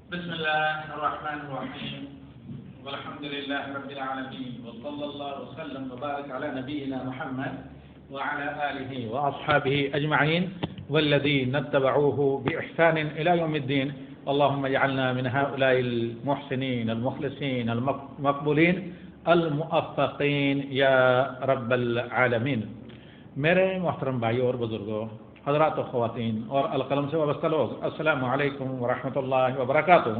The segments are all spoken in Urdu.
بسم الله الرحمن الرحيم والحمد لله رب العالمين وصلى الله وسلم وبارك على نبينا محمد وعلى آله وأصحابه أجمعين والذين اتبعوه بإحسان إلى يوم الدين. اللهم اجعلنا من هؤلاء المحسنين المخلصين المقبولين الموفقين يا رب العالمين. میرے محترم بھائیوں اور بزرگوں، حضرات و خواتین اور القلم سے وابستہ لوگ، السلام علیکم ورحمۃ اللہ وبرکاتہ۔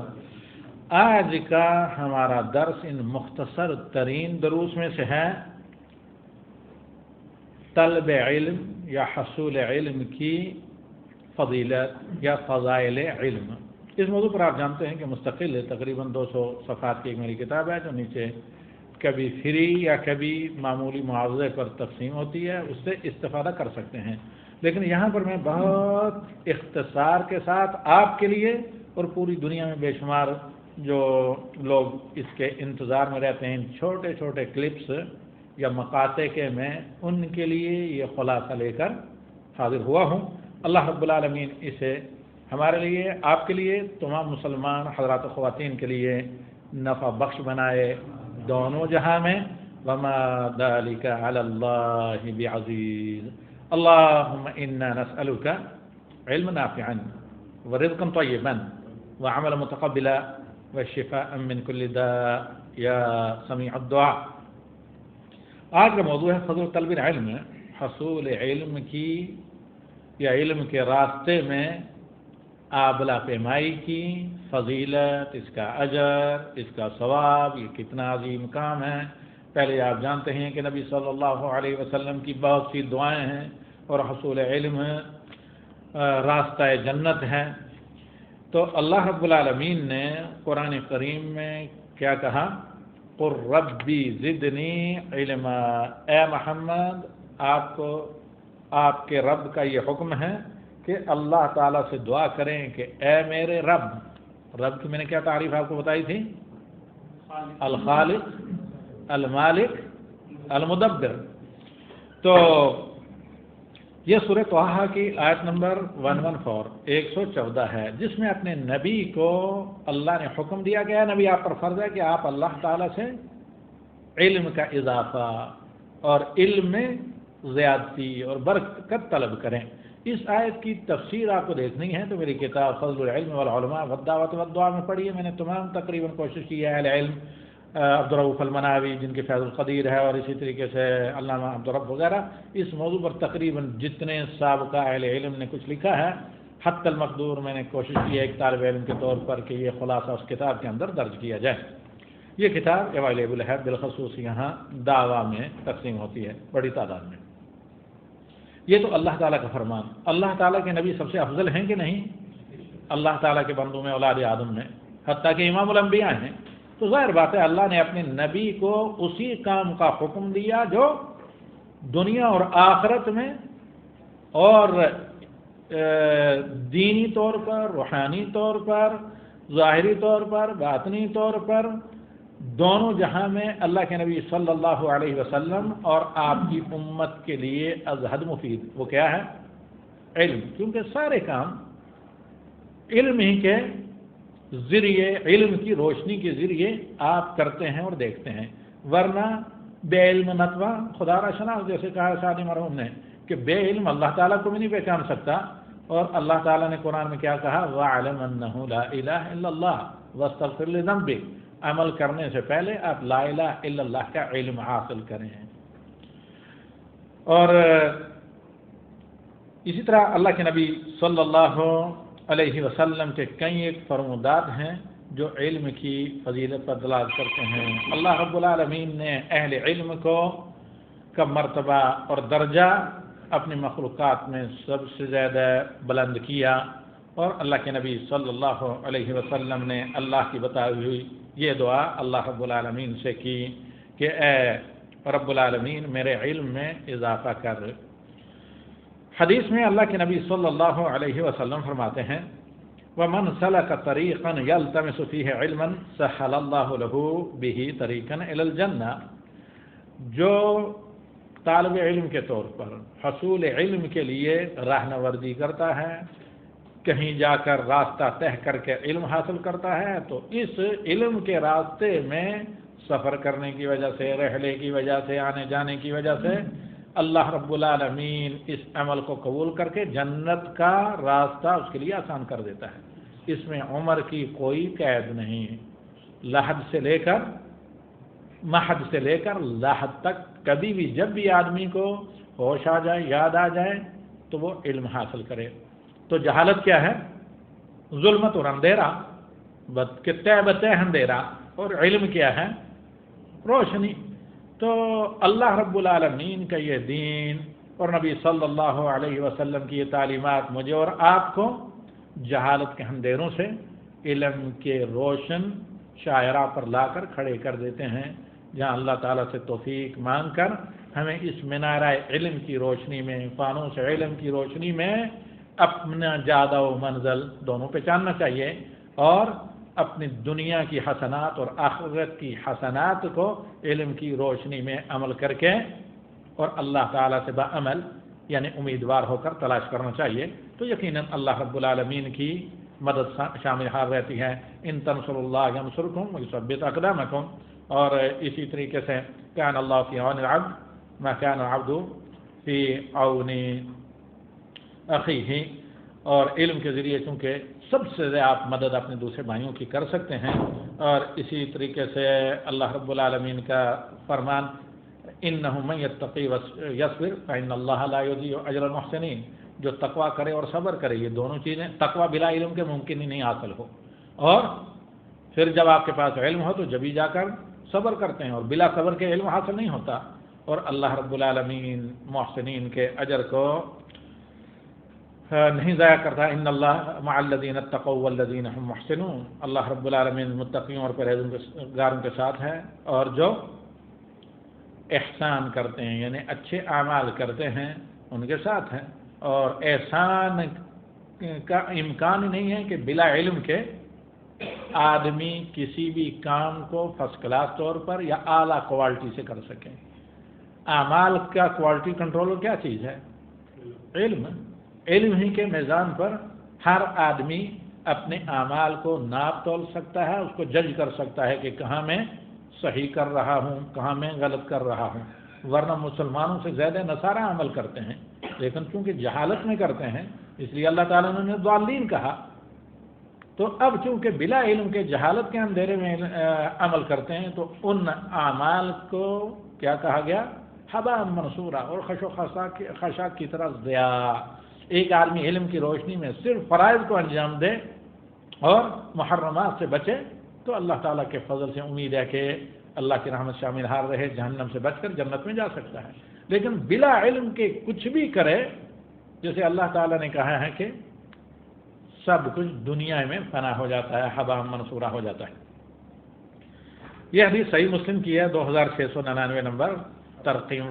آج کا ہمارا درس ان مختصر ترین دروس میں سے ہے طلب علم یا حصول علم کی فضیلت یا فضائل علم۔ اس موضوع پر آپ جانتے ہیں کہ مستقل تقریباً 200 صفحات کی ایک میری کتاب ہے جو نیچے کبھی فری یا کبھی معمولی معاوضے پر تقسیم ہوتی ہے، اس سے استفادہ کر سکتے ہیں، لیکن یہاں پر میں بہت اختصار کے ساتھ آپ کے لیے اور پوری دنیا میں بے شمار جو لوگ اس کے انتظار میں رہتے ہیں چھوٹے چھوٹے کلپس یا مقاطع کے، میں ان کے لیے یہ خلاصہ لے کر حاضر ہوا ہوں۔ اللہ رب العالمین اسے ہمارے لیے، آپ کے لیے، تمام مسلمان حضرات و خواتین کے لیے نفع بخش بنائے دونوں جہاں میں۔ وما ذلك علی اللہ بعزیز۔ اللهم إنا نسألك علما نافعا ورزقا طيبا وعملا متقبلا وشفاء من كل داء يا سميع الدعاء۔ آج کا موضوع ہے فضل طلب العلم، حصول علم کی یا علم کے راستے میں آبلا پیمائی کی فضیلت، اس کا اجر، اس کا ثواب، یہ کتنا عظیم کام ہے۔ پہلے آپ جانتے ہیں کہ نبی صلی اللہ علیہ وسلم کی بہت سی دعائیں ہیں اور حصول علم راستہ جنت ہے۔ تو اللہ رب العالمین نے قرآن کریم میں کیا کہا؟ قُل ربی زدنی علما۔ اے محمد، آپ کو آپ کے رب کا یہ حکم ہے کہ اللہ تعالیٰ سے دعا کریں کہ اے میرے رب۔ رب کی میں نے کیا تعریف آپ کو بتائی تھی؟ الخالق، المالک، المدبر۔ تو یہ سورہ طٰہٰ کی آیت نمبر 114 ہے، جس میں اپنے نبی کو اللہ نے حکم دیا گیا، نبی آپ پر فرض ہے کہ آپ اللہ تعالیٰ سے علم کا اضافہ اور علم میں زیادتی اور برکت طلب کریں۔ اس آیت کی تفسیر آپ کو دیکھنی ہے تو میری کتاب فضل العلم والعلماء والدعوۃ والدعاء میں پڑھی ہے۔ میں نے تمام تقریباً کوشش کی ہے اہل علم، عبدالرؤف المناوی جن کے فیض القدیر ہے، اور اسی طریقے سے علامہ عبدالرب وغیرہ، اس موضوع پر تقریباً جتنے سابقہ اہل علم نے کچھ لکھا ہے حتی المقدور میں نے کوشش کی ہے ایک طالب علم کے طور پر کہ یہ خلاصہ اس کتاب کے اندر درج کیا جائے۔ یہ کتاب اویلیبل ہے، بالخصوص یہاں دعویٰ میں تقسیم ہوتی ہے بڑی تعداد میں۔ یہ تو اللہ تعالیٰ کا فرمان۔ اللہ تعالیٰ کے نبی سب سے افضل ہیں کہ نہیں؟ اللہ تعالیٰ کے بندوں میں، اولاد آدم میں، حتیٰ کہ امام الانبیاء ہیں۔ تو ظاہر بات ہے اللہ نے اپنے نبی کو اسی کام کا حکم دیا جو دنیا اور آخرت میں اور دینی طور پر، روحانی طور پر، ظاہری طور پر، باطنی طور پر، دونوں جہاں میں اللہ کے نبی صلی اللہ علیہ وسلم اور آپ کی امت کے لیے ازحد مفید۔ وہ کیا ہے؟ علم، کیونکہ سارے کام علم ہی کے ذریعے، علم کی روشنی کے ذریعے آپ کرتے ہیں اور دیکھتے ہیں، ورنہ بے علم نتوا خدا را شناس، جیسے کہا سعدی مرحوم نے کہ بے علم اللہ تعالیٰ کو بھی نہیں پہچان سکتا۔ اور اللہ تعالیٰ نے قرآن میں کیا کہا؟ وَاعْلَمْ أَنَّهُ لَا إِلَهَ إِلَّا اللَّهُ وَاسْتَغْفِرْ لِذَنبِكَ۔ عمل کرنے سے پہلے آپ لا الہ الا اللہ کا علم حاصل کریں۔ اور اسی طرح اللہ کے نبی صلی اللہ علیہ وسلم کے کئی ایک فرمودات ہیں جو علم کی فضیلت پر دلالت کرتے ہیں۔ اللہ رب العالمین نے اہل علم کو کا مرتبہ اور درجہ اپنی مخلوقات میں سب سے زیادہ بلند کیا، اور اللہ کے نبی صلی اللہ علیہ وسلم نے اللہ کی بتائی ہوئی یہ دعا اللہ رب العالمین سے کی کہ اے رب العالمین میرے علم میں اضافہ کر۔ حدیث میں اللہ کے نبی صلی اللہ علیہ وسلم فرماتے ہیں وَمَنْ سَلَكَ طَرِيقًا يَلْتَمِسُ فِيهِ عِلْمًا سَهَّلَ اللَّهُ لَهُ بِهِ طَرِيقًا إِلَى الْجَنَّةِ۔ جو طالب علم کے طور پر حصول علم کے لیے راہنوردی کرتا ہے کہیں جا کر راستہ طے کر کے علم حاصل کرتا ہے تو اس علم کے راستے میں سفر کرنے کی وجہ سے، رحلے کی وجہ سے، آنے جانے کی وجہ سے اللہ رب العالمین اس عمل کو قبول کر کے جنت کا راستہ اس کے لیے آسان کر دیتا ہے۔ اس میں عمر کی کوئی قید نہیں، لحد سے لے کر محد سے لے کر لحد تک کبھی بھی جب بھی آدمی کو ہوش آ جائے، یاد آ جائے تو وہ علم حاصل کرے۔ تو جہالت کیا ہے؟ ظلمت اور اندھیرا، کتے بتے اندھیرا، اور علم کیا ہے؟ روشنی۔ تو اللہ رب العالمین کا یہ دین اور نبی صلی اللہ علیہ وسلم کی یہ تعلیمات مجھے اور آپ کو جہالت کے اندھیروں سے علم کے روشن شاہراہ پر لا کر کھڑے کر دیتے ہیں، جہاں اللہ تعالیٰ سے توفیق مانگ کر ہمیں اس منارہ علم کی روشنی میں، فانوس علم کی روشنی میں اپنا جادہ و منزل دونوں پہچاننا چاہیے، اور اپنی دنیا کی حسنات اور آخرت کی حسنات کو علم کی روشنی میں عمل کر کے اور اللہ تعالیٰ سے بعمل یعنی امیدوار ہو کر تلاش کرنا چاہیے۔ تو یقیناً اللہ رب العالمین کی مدد شامل حال رہتی ہے۔ ان تنصروا اللہ ینصرکم ویثبت اقدامکم، اور اسی طریقے سے کان اللہ فی عون العبد ما کان العبد فی عون اخیہ، اور علم کے ذریعے چونکہ سب سے زیادہ آپ مدد اپنے دوسرے بھائیوں کی کر سکتے ہیں، اور اسی طریقے سے اللہ رب العالمین کا فرمان انہ من یتقی یصبر فإن اللہ لا یضیع اجر المحسنین، جو تقوی کرے اور صبر کرے، یہ دونوں چیزیں تقوی بلا علم کے ممکن ہی نہیں حاصل ہو، اور پھر جب آپ کے پاس علم ہو تو جبھی جا کر صبر کرتے ہیں، اور بلا صبر کے علم حاصل نہیں ہوتا، اور اللہ رب العالمین محسنین کے اجر کو نہیں ضائع کرتا۔ ان اللہ مع الذین اتقوا والذین هم محسنون، اللہ رب العالمین متقیوں اور پرہیزگاروں کے ساتھ ہے، اور جو احسان کرتے ہیں یعنی اچھے اعمال کرتے ہیں ان کے ساتھ ہیں۔ اور احسان کا امکان ہی نہیں ہے کہ بلا علم کے آدمی کسی بھی کام کو فرسٹ کلاس طور پر یا اعلیٰ کوالٹی سے کر سکے۔ اعمال کا کوالٹی کنٹرول کیا چیز ہے؟ علم۔ علم ہی کے میزان پر ہر آدمی اپنے اعمال کو ناپ تول سکتا ہے، اس کو جج کر سکتا ہے کہ کہاں میں صحیح کر رہا ہوں، کہاں میں غلط کر رہا ہوں۔ ورنہ مسلمانوں سے زیادہ نصارہ عمل کرتے ہیں، لیکن چونکہ جہالت میں کرتے ہیں اس لیے اللہ تعالیٰ نے انہیں ضالین کہا۔ تو اب چونکہ بلا علم کے جہالت کے اندھیرے میں عمل کرتے ہیں تو ان اعمال کو کیا کہا گیا؟ ہباء منصورا، اور خش و خشاک کی طرح ضیاء۔ ایک آدمی علم کی روشنی میں صرف فرائض کو انجام دے اور محرمات سے بچے تو اللہ تعالیٰ کے فضل سے امید ہے کہ اللہ کی رحمت شامل حال رہے، جہنم سے بچ کر جنت میں جا سکتا ہے۔ لیکن بلا علم کے کچھ بھی کرے، جیسے اللہ تعالیٰ نے کہا ہے کہ سب کچھ دنیا میں فنا ہو جاتا ہے، ہباء منصورا ہو جاتا ہے۔ یہ حدیث صحیح مسلم کی ہے، 2699 نمبر، ترقیم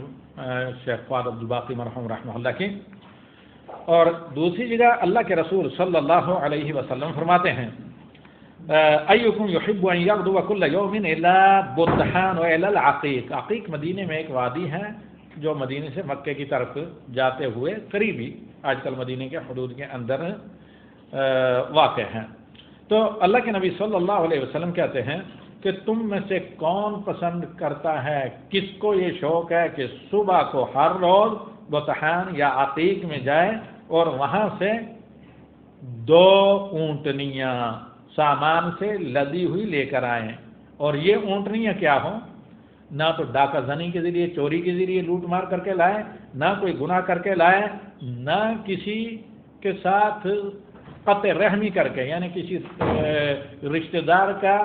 شیخ فؤاد عبدالباقی مرحوم رحمہ اللہ کی۔ اور دوسری جگہ اللہ کے رسول صلی اللہ علیہ وسلم فرماتے ہیں ایکم یحب ان یغدو کل یوم الی بطحان و الی العقیق۔ عقیق مدینے میں ایک وادی ہے جو مدینے سے مکے کی طرف جاتے ہوئے قریبی آج کل مدینے کے حدود کے اندر واقع ہے۔ تو اللہ کے نبی صلی اللہ علیہ وسلم کہتے ہیں کہ تم میں سے کون پسند کرتا ہے، کس کو یہ شوق ہے کہ صبح کو ہر روز بطحان یا عقیق میں جائے اور وہاں سے 2 اونٹنیاں سامان سے لدی ہوئی لے کر آئیں، اور یہ اونٹنیاں کیا ہوں؟ نہ تو ڈاکہ زنی کے ذریعے، چوری کے ذریعے لوٹ مار کر کے لائے، نہ کوئی گناہ کر کے لائے، نہ کسی کے ساتھ قطع رحمی کر کے یعنی کسی رشتہ دار کا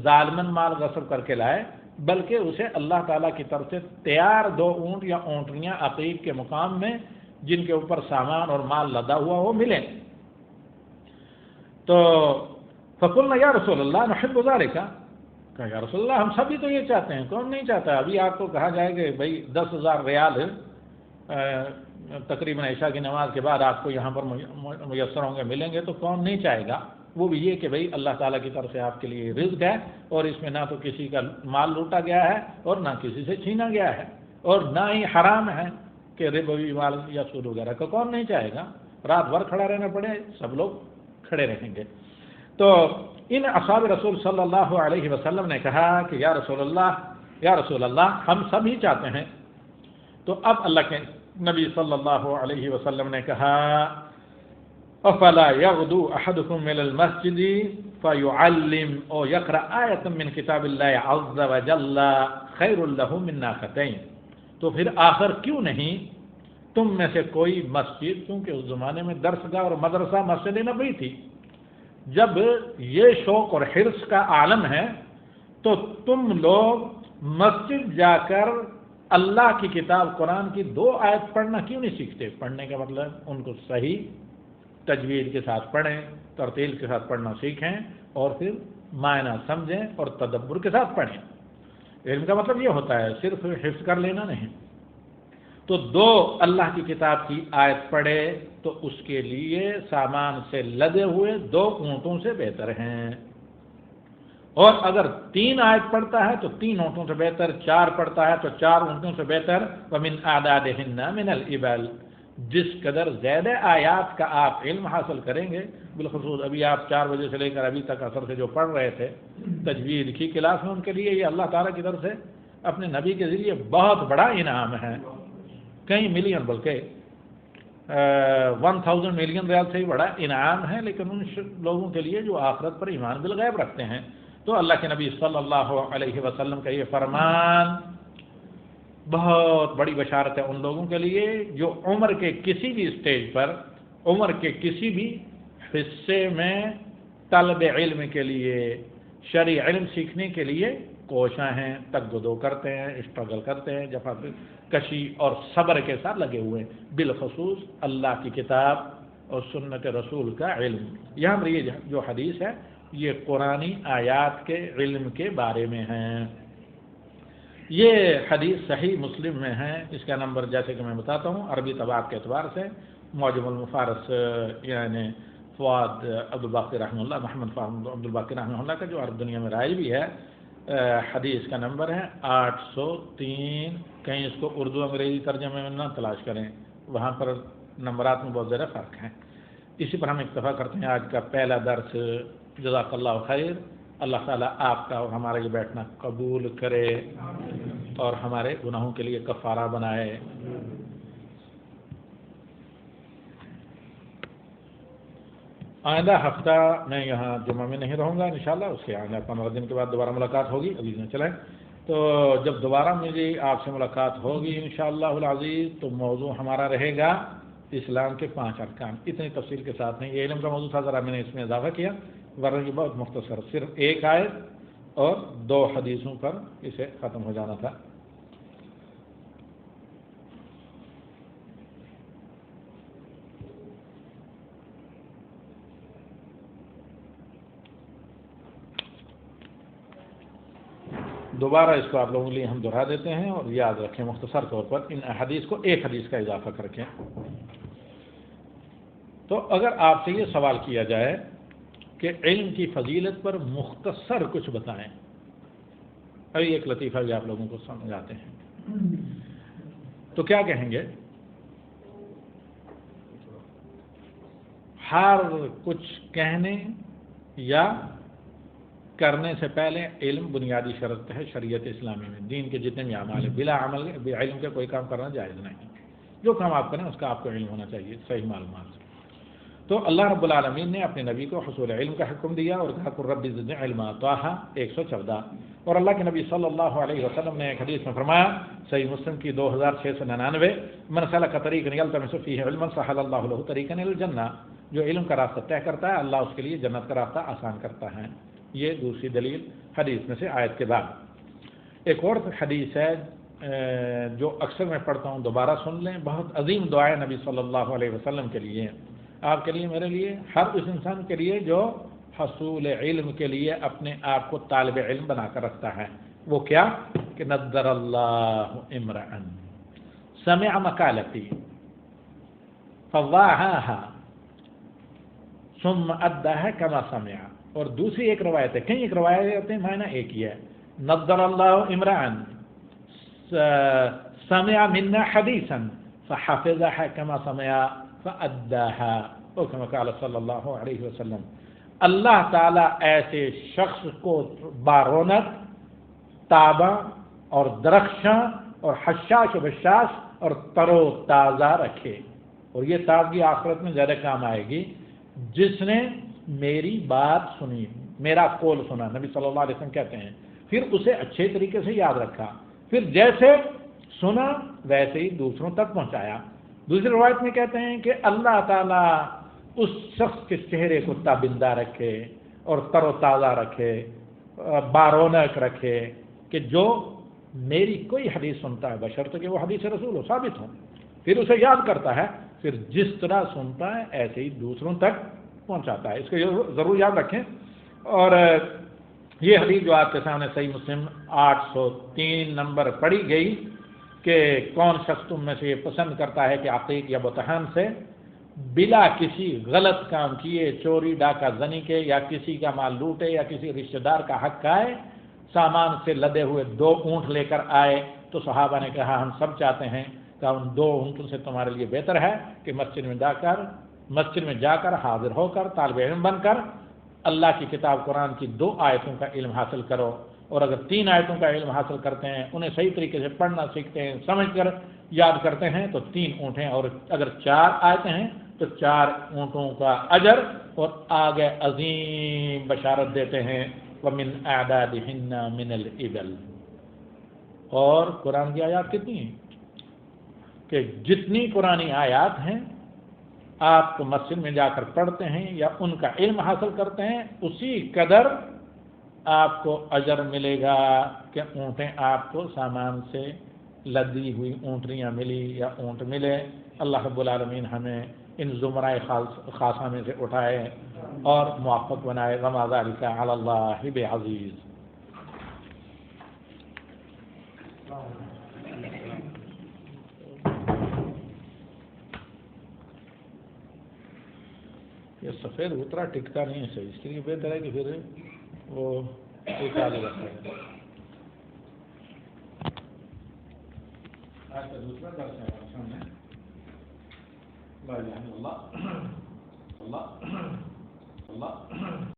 ظالمن مال غصب کر کے لائے، بلکہ اسے اللہ تعالیٰ کی طرف سے تیار 2 اونٹ یا اونٹنیاں عقیق کے مقام میں جن کے اوپر سامان اور مال لدا ہوا وہ ملے۔ تو فقلنا یا رسول اللہ نحب ذلک، کہا یا رسول اللہ ہم سبھی تو یہ چاہتے ہیں، کون نہیں چاہتا؟ ابھی آپ کو کہا جائے کہ بھائی 10,000 ریال تقریباً عشاء کی نماز کے بعد آپ کو یہاں پر میسر ہوں گے، ملیں گے، تو کون نہیں چاہے گا؟ وہ بھی یہ کہ بھائی اللہ تعالیٰ کی طرف سے آپ کے لیے رزق ہے، اور اس میں نہ تو کسی کا مال لوٹا گیا ہے اور نہ کسی سے چھینا گیا ہے، اور نہ ہی حرام ہے کہ ربوی مال یا سود وغیرہ کا کون نہیں چاہے گا؟ رات بھر کھڑا رہنا پڑے، سب لوگ کھڑے رہیں گے۔ تو ان اصحاب رسول صلی اللہ علیہ وسلم نے کہا کہ یا رسول اللہ ہم سب ہی چاہتے ہیں۔ تو اب اللہ کے نبی صلی اللہ علیہ وسلم نے کہا افلا یغدو احدکم الى المسجد فیعلم او یقرأ آیۃ من کتاب اللہ عز وجل خیر له من ناقتین، تو پھر آخر کیوں نہیں تم میں سے کوئی مسجد، کیونکہ اس زمانے میں درسگاہ اور مدرسہ مسجد نبوی تھی، جب یہ شوق اور حرص کا عالم ہے تو تم لوگ مسجد جا کر اللہ کی کتاب قرآن کی 2 آیت پڑھنا کیوں نہیں سیکھتے؟ پڑھنے کا مطلب ان کو صحیح تجوید کے ساتھ پڑھیں، ترتیل کے ساتھ پڑھنا سیکھیں، اور پھر معنی سمجھیں اور تدبر کے ساتھ پڑھیں۔ علم کا مطلب یہ ہوتا ہے صرف حفظ کر لینا نہیں۔ تو 2 اللہ کی کتاب کی آیت پڑھے تو اس کے لیے سامان سے لدے ہوئے 2 اونٹوں سے بہتر ہیں، اور اگر 3 آیت پڑھتا ہے تو 3 اونٹوں سے بہتر، 4 پڑھتا ہے تو 4 اونٹوں سے بہتر۔ وَمِنْ أَعْدَادِهِنَّ مِنَ الْإِبَلِ، جس قدر زیادہ آیات کا آپ علم حاصل کریں گے، بالخصوص ابھی آپ 4 بجے سے لے کر ابھی تک اثر سے جو پڑھ رہے تھے تجوید کی کلاس میں، ان کے لیے یہ اللہ تعالیٰ کی طرف سے اپنے نبی کے ذریعے بہت بڑا انعام ہے، کئی ملین، بلکہ 1000 ملین ریال سے بھی بڑا انعام ہے، لیکن ان لوگوں کے لیے جو آخرت پر ایمان بالغیب رکھتے ہیں۔ تو اللہ کے نبی صلی اللہ علیہ وسلم کا یہ فرمان بہت بڑی بشارت ہے ان لوگوں کے لیے جو عمر کے کسی بھی اسٹیج پر، عمر کے کسی بھی حصے میں طلب علم کے لیے، شرعی علم سیکھنے کے لیے کوشاں ہیں، تگدو کرتے ہیں، اسٹرگل کرتے ہیں، جفا کشی اور صبر کے ساتھ لگے ہوئے ہیں، بالخصوص اللہ کی کتاب اور سنت رسول کا علم۔ یہاں پر یہ جو حدیث ہے یہ قرآنی آیات کے علم کے بارے میں ہے۔ یہ حدیث صحیح مسلم میں ہے، اس کا نمبر جیسے کہ میں بتاتا ہوں عربی طباعت کے اعتبار سے معجم المفارس یعنی فواد عبدالباقی رحمہ اللہ، محمد فہد عبدالباقی رحمہ اللہ کا جو عرب دنیا میں رائج بھی ہے، حدیث کا نمبر ہے 803۔ کہیں اس کو اردو انگریزی ترجمے میں نہ تلاش کریں، وہاں پر نمبرات میں بہت زیادہ فرق ہے۔ اسی پر ہم اکتفا کرتے ہیں آج کا پہلا درس۔ جزاک اللہ خیر، اللہ تعالیٰ آپ کا اور ہمارا یہ بیٹھنا قبول کرے اور ہمارے گناہوں کے لیے کفارہ بنائے۔ آئندہ ہفتہ میں یہاں جمعہ میں نہیں رہوں گا انشاءاللہ، اس کے آئندہ 15 دن کے بعد دوبارہ ملاقات ہوگی، ابھی نہ چلیں۔ تو جب دوبارہ میری آپ سے ملاقات ہوگی انشاءاللہ العزیز تو موضوع ہمارا رہے گا اسلام کے 5 ارکان۔ اتنی تفصیل کے ساتھ نہیں، یہ علم کا موضوع تھا، ذرا میں نے اس میں اضافہ کیا، ورنہ یہ بہت مختصر، صرف 1 آیت اور 2 حدیثوں پر اسے ختم ہو جانا تھا۔ دوبارہ اس کو آپ لوگوں کے لیے ہم دہرا دیتے ہیں، اور یاد رکھیں مختصر طور پر ان حدیث کو 1 حدیث کا اضافہ کر رکھیں۔ تو اگر آپ سے یہ سوال کیا جائے کہ علم کی فضیلت پر مختصر کچھ بتائیں، ابھی ایک لطیفہ بھی آپ لوگوں کو سمجھاتے ہیں، تو کیا کہیں گے؟ ہر کچھ کہنے یا کرنے سے پہلے علم بنیادی شرط ہے شریعت اسلامی میں۔ دین کے جتنے بھی اعمال ہیں، بلا عمل علم کے کوئی کام کرنا جائز نہیں۔ جو کام آپ کریں اس کا آپ کو علم ہونا چاہیے، صحیح معلومات۔ تو اللہ رب العالمین نے اپنے نبی کو حصول علم کا حکم دیا اور کہا قل رب زدنی علما، طٰہٰ 114۔ اور اللہ کے نبی صلی اللہ علیہ وسلم نے ایک حدیث میں فرمایا، صحیح مسلم کی 2699، من سلک طریقا یلتمس فیہ علما سہل اللہ لہ طریقا الی الجنہ، جو علم کا راستہ طے کرتا ہے اللہ اس کے لیے جنت کا راستہ آسان کرتا ہے۔ یہ دوسری دلیل حدیث میں سے آیت کے بعد۔ ایک اور حدیث ہے جو اکثر میں پڑھتا ہوں، دوبارہ سن لیں، بہت عظیم دعائیں نبی صلی اللہ علیہ وسلم کے لیے، آپ کے لیے، میرے لیے، ہر اس انسان کے لیے جو حصول علم کے لیے اپنے آپ کو طالب علم بنا کر رکھتا ہے۔ وہ کیا کہ نضر اللہ امرأ سمع مقالتی فوعاها ثم اداها كما سمع۔ اور دوسری ایک روایت ہے، کئی ایک روایت ہیں، معنی ایک ہی ہے، نضر اللہ امرأ سمع منا حدیثا فحفظها كما سمع فأداها۔ او کما قال صلی اللہ علیہ وسلم۔ اللہ تعالیٰ ایسے شخص کو بارونق، تابہ اور درخشاں اور حشاش و بشاش اور تر و تازہ رکھے، اور یہ تازگی آخرت میں زیادہ کام آئے گی، جس نے میری بات سنی، میرا قول سنا، نبی صلی اللہ علیہ وسلم کہتے ہیں، پھر اسے اچھے طریقے سے یاد رکھا، پھر جیسے سنا ویسے ہی دوسروں تک پہنچایا۔ دوسری روایت میں کہتے ہیں کہ اللہ تعالیٰ اس شخص کے چہرے کو تابندہ رکھے اور تر و تازہ رکھے، بارونق رکھے، کہ جو میری کوئی حدیث سنتا ہے، بشرط کہ وہ حدیث رسول ہو، ثابت ہو، پھر اسے یاد کرتا ہے، پھر جس طرح سنتا ہے ایسے ہی دوسروں تک پہنچاتا ہے۔ اس کو ضرور یاد رکھیں۔ اور یہ حدیث جو آپ کے سامنے صحیح مسلم 803 نمبر پڑھی گئی کہ کون شخص تم میں سے یہ پسند کرتا ہے کہ عقیق یا بتہان سے بلا کسی غلط کام کیے، چوری ڈاکہ زنی کے، یا کسی کا مال لوٹے، یا کسی رشتہ دار کا حق کھائے، سامان سے لدے ہوئے 2 اونٹ لے کر آئے، تو صحابہ نے کہا ہم سب چاہتے ہیں کہ ان 2 اونٹوں سے تمہارے لیے بہتر ہے کہ مسجد میں جا کر حاضر ہو کر طالب علم بن کر اللہ کی کتاب قرآن کی 2 آیتوں کا علم حاصل کرو، اور اگر 3 آیتوں کا علم حاصل کرتے ہیں، انہیں صحیح طریقے سے پڑھنا سیکھتے ہیں، سمجھ کر یاد کرتے ہیں، تو 3 اونٹ ہیں، اور اگر 4 آیتیں ہیں تو 4 اونٹوں کا اجر، اور آگے عظیم بشارت دیتے ہیں وَمِنْ أَعْدَادِهِنَّ مِنَ الْإِبِلِ۔ اور قرآن کی آیات کتنی ہیں کہ جتنی قرآنی آیات ہیں آپ کو مسجد میں جا کر پڑھتے ہیں یا ان کا علم حاصل کرتے ہیں، اسی قدر آپ کو اجر ملے گا کہ اونٹیں آپ کو سامان سے لدی ہوئی اونٹنیاں ملی یا اونٹ ملے۔ اللہ رب العالمین ہمیں ان زمرۂ خاصہ میں سے اٹھائے اور موفق بنائے۔ وما ذلک علی اللہ بعزیز۔ یہ سفید اترا ٹکتا نہیں ہے صحیح، اس کے لیے بہتر ہے کہ پھر وہ ایک آدھے رکھتا ہے۔ آج کا دوسرا درس ہے سامنے، لا الہ الا اللہ اللہ اللہ